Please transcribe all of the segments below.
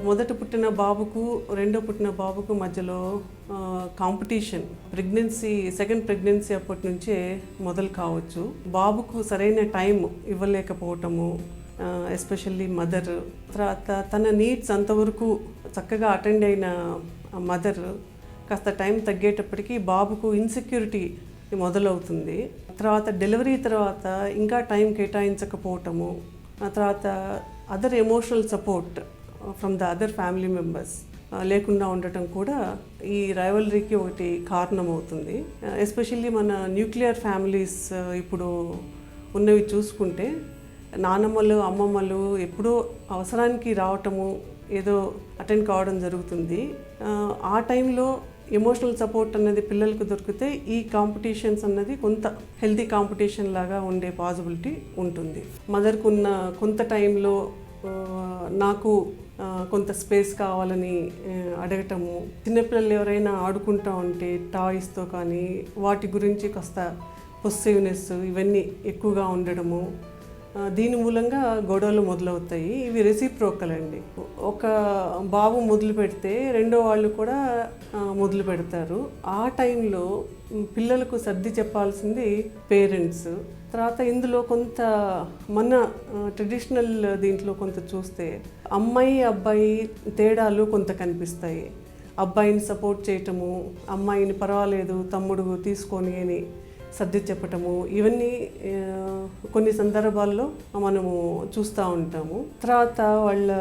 మొదట పుట్టిన బాబుకు రెండో పుట్టిన బాబుకు మధ్యలో కాంపిటీషన్ సెకండ్ ప్రెగ్నెన్సీ అప్పటి నుంచే మొదలు కావచ్చు. బాబుకు సరైన టైం ఇవ్వలేకపోవటము, ఎస్పెషల్లీ మదర్. తర్వాత తన నీడ్స్ అంతవరకు చక్కగా అటెండ్ అయిన మదర్ కాస్త టైం తగ్గేటప్పటికి బాబుకు ఇన్సెక్యూరిటీ మొదలవుతుంది. తర్వాత డెలివరీ తర్వాత ఇంకా టైం కేటాయించకపోవటము, ఆ తర్వాత other emotional support from the other family members లేకుండా ఉండటం కూడా ఈ రైవలరీకి ఒకటి కారణమవుతుంది. ఎస్పెషల్లీ మన న్యూక్లియర్ ఫ్యామిలీస్ ఇప్పుడు ఉన్నవి చూసుకుంటే నానమ్మలు అమ్మమ్మలు ఎప్పుడో అవసరానికి రావటము, ఏదో అటెండ్ కావడం జరుగుతుంది. ఆ టైంలో ఎమోషనల్ సపోర్ట్ అన్నది పిల్లలకు దొరికితే ఈ కాంపిటీషన్స్ అన్నది కొంత హెల్తీ కాంపిటీషన్ లాగా ఉండే పాసిబిలిటీ ఉంటుంది. మదర్కు ఉన్న కొంత టైంలో నాకు కొంత స్పేస్ కావాలని అడగటము, చిన్నపిల్లలు ఎవరైనా ఆడుకుంటూ ఉంటే టాయ్స్తో కానీ వాటి గురించి కాస్త పొసెసివ్నెస్ ఇవన్నీ ఎక్కువగా ఉండడము, దీని మూలంగా గొడవలు మొదలవుతాయి. ఇవి రెసిప్రోకల్ అండి. ఒక బాబు మొదలు పెడితే రెండో వాళ్ళు కూడా మొదలు పెడతారు. ఆ టైంలో పిల్లలకు సర్ది చెప్పాల్సింది పేరెంట్స్. తర్వాత ఇందులో కొంత మన ట్రెడిషనల్ దీంట్లో కొంత చూస్తే అమ్మాయి అబ్బాయి తేడాలు కొంత కనిపిస్తాయి. అబ్బాయిని సపోర్ట్ చేయటము, అమ్మాయిని పర్వాలేదు తమ్ముడు తీసుకొని అని సర్ది చెప్పటము, ఇవన్నీ కొన్ని సందర్భాల్లో మనము చూస్తూ ఉంటాము. తర్వాత వాళ్ళ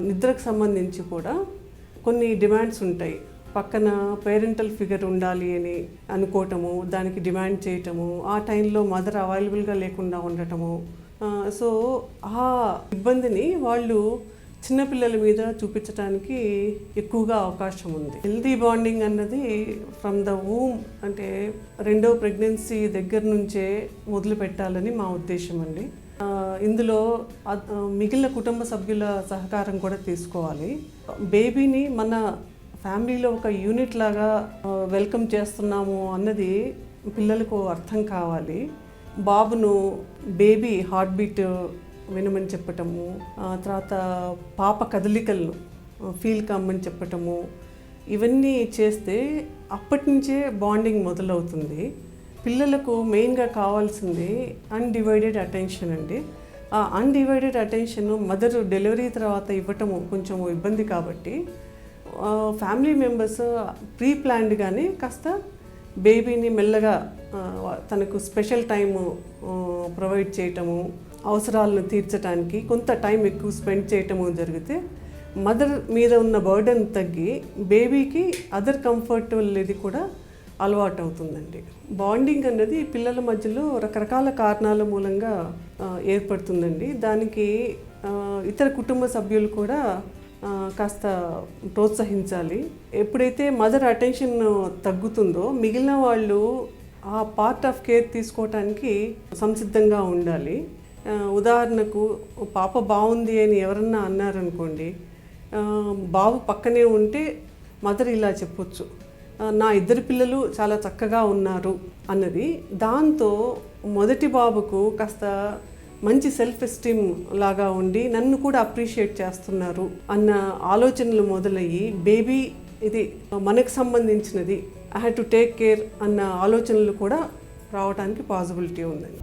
నిద్రకు సంబంధించి కూడా కొన్ని డిమాండ్స్ ఉంటాయి. పక్కన పేరెంటల్ ఫిగర్ ఉండాలి అని అనుకోవటము, దానికి డిమాండ్ చేయటము, ఆ టైంలో మదర్ అవైలబుల్గా లేకుండా ఉండటము. సో ఆ ఇబ్బందిని వాళ్ళు చిన్నపిల్లల మీద చూపించడానికి ఎక్కువగా అవకాశం ఉంది. హెల్దీ బాండింగ్ అన్నది ఫ్రమ్ ద వూమ్, అంటే రెండో ప్రెగ్నెన్సీ దగ్గర నుంచే మొదలు పెట్టాలని మా ఉద్దేశం అండి. ఇందులో మిగిలిన కుటుంబ సభ్యుల సహకారం కూడా తీసుకోవాలి. బేబీని మన ఫ్యామిలీలో ఒక యూనిట్ లాగా వెల్కమ్ చేస్తున్నాము అన్నది పిల్లలకు అర్థం కావాలి. బాబును బేబీ హార్ట్ బీట్ వినమని చెప్పటము, తర్వాత పాప కదలికలను ఫీల్ కమ్మని చెప్పటము, ఇవన్నీ చేస్తే అప్పటి నుంచే బాండింగ్ మొదలవుతుంది. పిల్లలకు మెయిన్గా కావాల్సింది అన్డివైడెడ్ అటెన్షన్ అండి. ఆ అన్డివైడెడ్ అటెన్షన్ మదర్ డెలివరీ తర్వాత ఇవ్వటము కొంచెం ఇబ్బంది కాబట్టి ఫ్యామిలీ మెంబర్స్ ప్రీ ప్లాన్డ్గానే కాస్త బేబీని మెల్లగా తనకు స్పెషల్ టైము ప్రొవైడ్ చేయటము, అవసరాలను తీర్చడానికి కొంత టైం ఎక్కువ స్పెండ్ చేయటము జరిగితే మదర్ మీద ఉన్న బర్డెన్ తగ్గి బేబీకి అదర్ కంఫర్టబుల్ ఇది కూడా అలవాటు అవుతుందండి. బాండింగ్ అన్నది పిల్లల మధ్యలో రకరకాల కారణాల మూలంగా ఏర్పడుతుందండి. దానికి ఇతర కుటుంబ సభ్యులు కూడా కాస్త ప్రోత్సహించాలి. ఎప్పుడైతే మదర్ అటెన్షన్ తగ్గుతుందో మిగిలిన వాళ్ళు ఆ పార్ట్ ఆఫ్ కేర్ తీసుకోవటానికి సంసిద్ధంగా ఉండాలి. ఉదాహరణకు పాప బాగుంది అని ఎవరన్నా అన్నారనుకోండి, బాబు పక్కనే ఉంటే మదర్ ఇలా చెప్పొచ్చు, నా ఇద్దరు పిల్లలు చాలా చక్కగా ఉన్నారు అన్నది. దాంతో మొదటి బాబుకు కాస్త మంచి సెల్ఫ్ ఎస్టీమ్ లాగా ఉండి నన్ను కూడా అప్రిషియేట్ చేస్తున్నారు అన్న ఆలోచనలు మొదలయ్యి బేబీ ఇది మనకు సంబంధించినది, I have to take care అన్న ఆలోచనలు కూడా రావడానికి పాసిబిలిటీ ఉందండి.